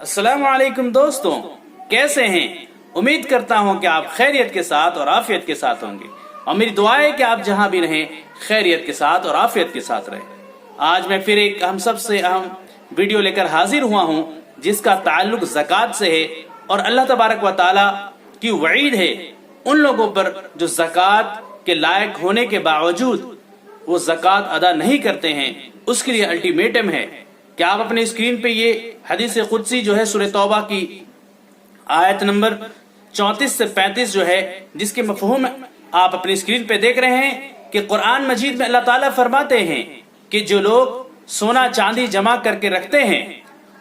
अस्सलाम वालेकुम दोस्तों, कैसे हैं? उम्मीद करता हूं कि आप खैरियत के साथ और आफियत के साथ होंगे और मेरी दुआ है कि आप जहां भी रहें खैरियत के साथ और आफियत के साथ रहें। आज मैं फिर एक हम सबसे अहम वीडियो लेकर हाजिर हुआ हूं जिसका ताल्लुक ज़कात से है और अल्लाह तबारक व तआला की वईद है उन लोगों पर जो ज़कात के लायक होने के बावजूद वो ज़कात अदा नहीं करते हैं। उसके लिए अल्टीमेटम है कि आप अपने स्क्रीन पे ये हदीस कुदसी जो है सूरह तौबा की आयत नंबर 34 से 35 जो है जिसके मफहूम आप अपनी स्क्रीन पे देख रहे हैं कि कुरान मजीद में अल्लाह ताला फरमाते हैं कि जो लोग सोना चांदी जमा करके रखते हैं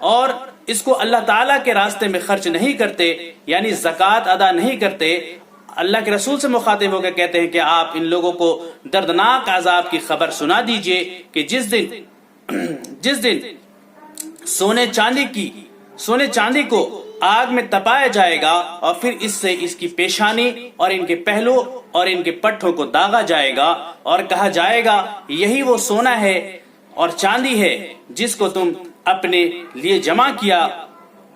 और इसको अल्लाह ताला के रास्ते में खर्च नहीं करते, यानी ज़कात अदा नहीं करते, अल्लाह के रसूल से मुखातिब होकर कहते हैं कि आप इन लोगों को दर्दनाक अजाब की खबर सुना दीजिए कि जिस दिन सोने चांदी को आग में तपाया जाएगा और फिर इससे इसकी पेशानी और इनके पहलू और इनके पट्ठों को दागा जाएगा और कहा जाएगा यही वो सोना है और चांदी है जिसको तुम अपने लिए जमा किया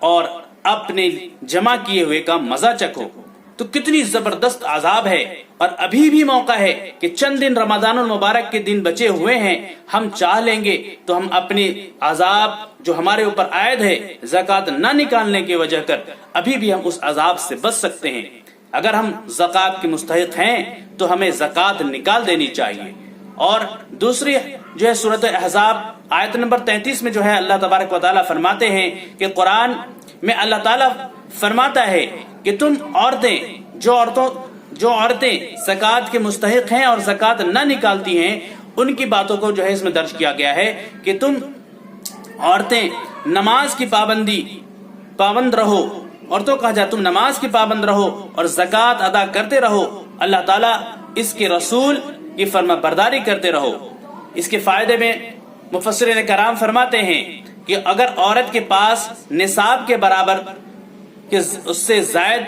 और अपने जमा किए हुए का मजा चखो। तो कितनी जबरदस्त अजाब है और अभी भी मौका है कि चंद दिन रमजानुल मुबारक के दिन बचे हुए हैं। हम चाह लेंगे तो हम अपनी अजाब जो हमारे ऊपर आयद है ज़कात न निकालने की वजह कर अभी भी हम उस अजाब से बच सकते हैं। अगर हम ज़कात के मुस्तहिक हैं तो हमें ज़कात निकाल देनी चाहिए। और दूसरी जो है सूरत अहज़ाब आयत नंबर 33 में जो है अल्लाह तबारक व तआला फरमाते हैं कि कुरान में अल्लाह ताला फरमाता है कि तुम जो औरतें ज़कात के मुस्तहिक हैं और ज़कात न निकालती हैं उनकी बातों को जो है इसमें दर्ज किया गया है कि तुम औरतें नमाज की पाबंद रहो, औरतों कहा जाए तुम नमाज की पाबंद रहो और ज़कात अदा करते रहो, अल्लाह ताला इसके रसूल की फरमाबरदारी करते रहो। इसके फायदे में मुफस्सिरीन कराम फरमाते हैं कि अगर औरत के पास निसाब के बराबर कि उससे जायद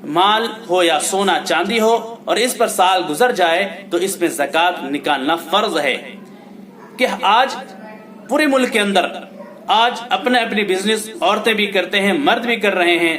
माल हो या सोना चांदी हो और इस पर साल गुजर जाए तो इसमें ज़कात निकालना फर्ज है। कि आज पूरे मुल्क के अंदर आज अपने अपने बिजनेस औरतें भी करते हैं, मर्द भी कर रहे हैं।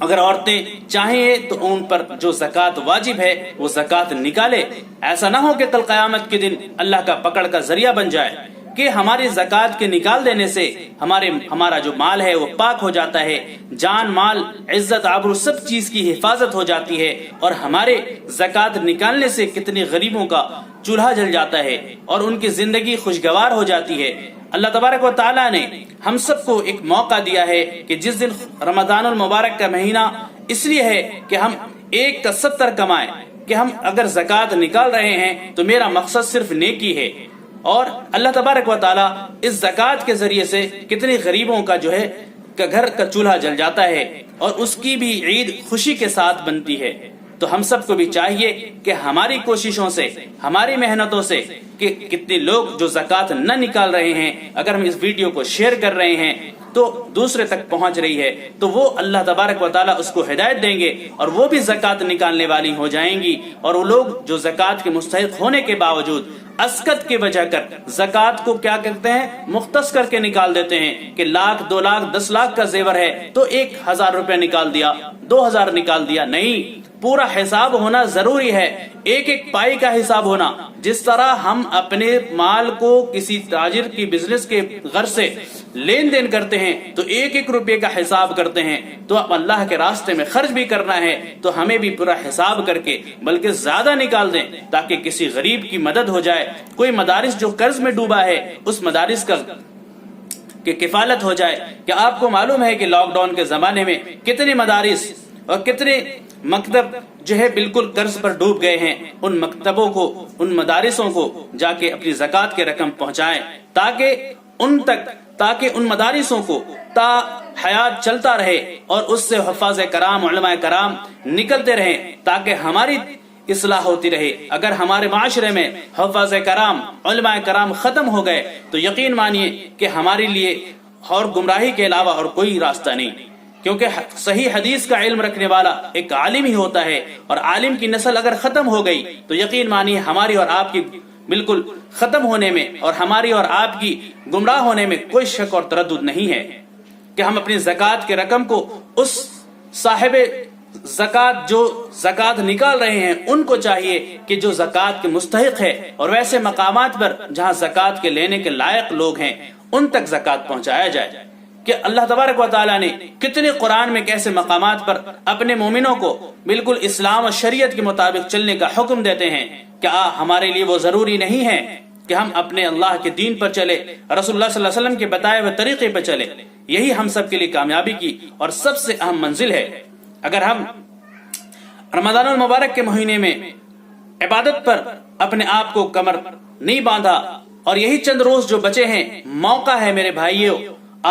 अगर औरतें चाहें तो उन पर जो ज़कात वाजिब है वो ज़कात निकाले। ऐसा ना हो कि कल क़यामत के दिन अल्लाह का पकड़ का जरिया बन जाए कि हमारी ज़कात के निकाल देने से हमारा जो माल है वो पाक हो जाता है, जान माल इज्जत आबरू सब चीज की हिफाजत हो जाती है और हमारे ज़कात निकालने से कितने गरीबों का चूल्हा जल जाता है और उनकी जिंदगी खुशगवार हो जाती है। अल्लाह तबारक व तआला ने हम सबको एक मौका दिया है कि जिस दिन रमजानुल मुबारक का महीना इसलिए है कि हम 1 का 70 कमाएं, कि हम अगर ज़कात निकाल रहे हैं तो मेरा मकसद सिर्फ नेकी है। और अल्लाह तबारक व तआला इस ज़कात के जरिए से कितने गरीबों का जो है का घर का चूल्हा जल जाता है और उसकी भी ईद खुशी के साथ बनती है। तो हम सबको भी चाहिए कि हमारी कोशिशों से, हमारी मेहनतों से कि कितने लोग जो ज़कात न निकाल रहे हैं, अगर हम इस वीडियो को शेयर कर रहे हैं तो दूसरे तक पहुंच रही है तो वो अल्लाह तबारक व तआला उसको हिदायत देंगे और वो भी ज़कात निकालने वाली हो जाएंगी। और वो लोग जो ज़कात के मुस्तहिक होने के बावजूद अस्कत के वजह कर ज़कात को क्या करते हैं, मुख्तस करके निकाल देते हैं कि लाख 2 लाख 10 लाख का जेवर है तो 1000 रुपया निकाल दिया, 2000 निकाल दिया। नहीं, पूरा हिसाब होना जरूरी है, एक एक पाई का हिसाब होना। जिस तरह हम अपने माल को किसी ताजिर की बिजनेस के घर से लेन देन करते हैं तो एक एक रुपये का हिसाब करते हैं, तो अब अल्लाह के रास्ते में खर्च भी करना है तो हमें भी पूरा हिसाब करके बल्कि ज्यादा निकाल दें ताकि किसी गरीब की मदद हो जाए। कोई मदारिस जो कर्ज में डूबा है उस मदारिस का की किफालत हो जाए। कि आपको मालूम है कि लॉकडाउन के जमाने में कितने मदारिस और कितने मकतब जो है बिल्कुल कर्ज पर डूब गए हैं। उन मकतबों को, उन मदारिसों को जाके अपनी ज़कात के रकम पहुंचाएं ताकि उन मदारिसों को ता हयात चलता रहे और उससे हफ़ाज़ कराम उलमा कराम निकलते रहें ताकि हमारी इस्लाह होती रहे। अगर हमारे माशरे में हफ़ाज़ कराम उलमा कराम खत्म हो गए तो यकीन मानिए कि हमारे लिए और गुमराही के अलावा और कोई रास्ता नहीं, क्योंकि सही हदीस का इल्म रखने वाला एक आलिम ही होता है और आलिम की नस्ल अगर खत्म हो गई तो यकीन मानिए हमारी और आपकी बिल्कुल खत्म होने में और हमारी और आपकी गुमराह होने में कोई शक और तरद्दुद नहीं है। کہ ہم اپنی زکوٰۃ کے رقم کو اس صاحب زکوٰۃ جو زکوٰۃ نکال رہے ہیں ان کو چاہیے کہ جو زکوٰۃ کے مستحق ہے، اور ویسے مقامات پر جہاں زکوٰۃ کے لینے کے لائق لوگ ہیں ان تک زکوٰۃ پہنچایا جائے۔ کہ اللہ تبارک و تعالیٰ نے کتنے قرآن میں کیسے مقامات پر اپنے مومنوں کو بالکل اسلام اور شریعت کے مطابق چلنے کا حکم دیتے ہیں کہ ہمارے لیے وہ ضروری نہیں ہے کہ ہم اپنے اللہ کے دین پر چلے، رسول اللہ صلی اللہ علیہ وسلم کے بتائے ہوئے طریقے پر چلے۔ یہی ہم سب کے لیے کامیابی کی اور سب سے اہم منزل ہے۔ اگر ہم رمضان المبارک کے مہینے میں عبادت پر اپنے آپ کو کمر نہیں باندھا، اور یہی چند روز جو بچے ہیں موقع ہے میرے بھائیوں،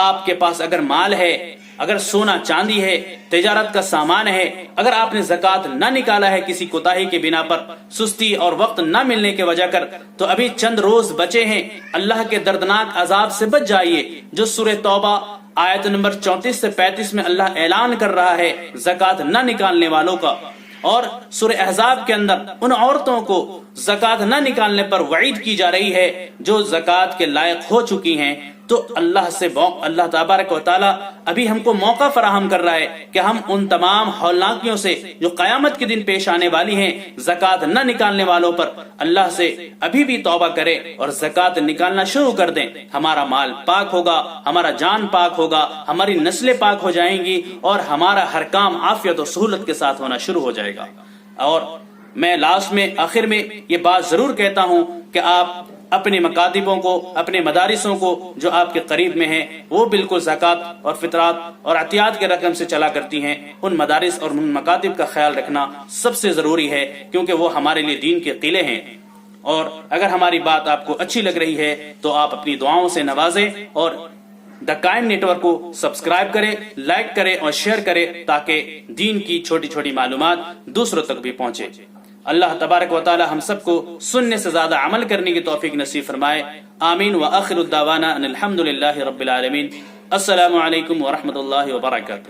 آپ کے پاس اگر مال ہے، اگر سونا چاندی ہے، تجارت کا سامان ہے، اگر آپ نے زکوٰۃ نہ نکالا ہے کسی کوتاہی کے بنا پر، سستی اور وقت نہ ملنے کے وجہ کر، تو ابھی چند روز بچے ہیں۔ اللہ کے دردناک عذاب سے بچ جائیے، جو سورہ توبہ آیت نمبر 34 سے 35 میں اللہ اعلان کر رہا ہے زکوٰۃ نہ نکالنے والوں کا، اور سورہ احزاب کے اندر ان عورتوں کو زکوٰۃ نہ نکالنے پر وعید کی جا رہی ہے جو زکوٰۃ کے لائق ہو چکی ہیں۔ تو اللہ تبارک و تعالیٰ ابھی ہم کو موقع فراہم کر رہا ہے کہ ہم ان تمام ہولناکیوں سے جو قیامت کے دن پیش آنے والی ہیں زکوٰۃ نہ نکالنے والوں پر، اللہ سے ابھی بھی توبہ کریں اور زکوٰۃ نکالنا شروع کر دیں۔ ہمارا مال پاک ہوگا، ہمارا جان پاک ہوگا، ہماری نسلیں پاک ہو جائیں گی، اور ہمارا ہر کام عافیت و سہولت کے ساتھ ہونا شروع ہو جائے گا۔ اور میں لاسٹ میں آخر میں یہ بات ضرور کہتا ہوں کہ آپ اپنے مکاتبوں کو، اپنے مدارسوں کو جو آپ کے قریب میں ہیں، وہ بالکل زکوٰۃ اور فطرات اور عطیات کے رقم سے چلا کرتی ہیں، ان مدارس اور ان مکاتب کا خیال رکھنا سب سے ضروری ہے، کیونکہ وہ ہمارے لیے دین کے قلعے ہیں۔ اور اگر ہماری بات آپ کو اچھی لگ رہی ہے تو آپ اپنی دعاؤں سے نوازیں، اور دا قائم نیٹ ورک کو سبسکرائب کریں، لائک کریں اور شیئر کریں، تاکہ دین کی چھوٹی چھوٹی معلومات دوسروں تک بھی پہنچے۔ اللہ تبارک و تعالی ہم سب کو سننے سے زیادہ عمل کرنے کی توفیق نصیب فرمائے۔ آمین وآخر الدعوانا ان الحمد للہ رب العالمین۔ السلام علیکم ورحمۃ اللہ وبرکاتہ۔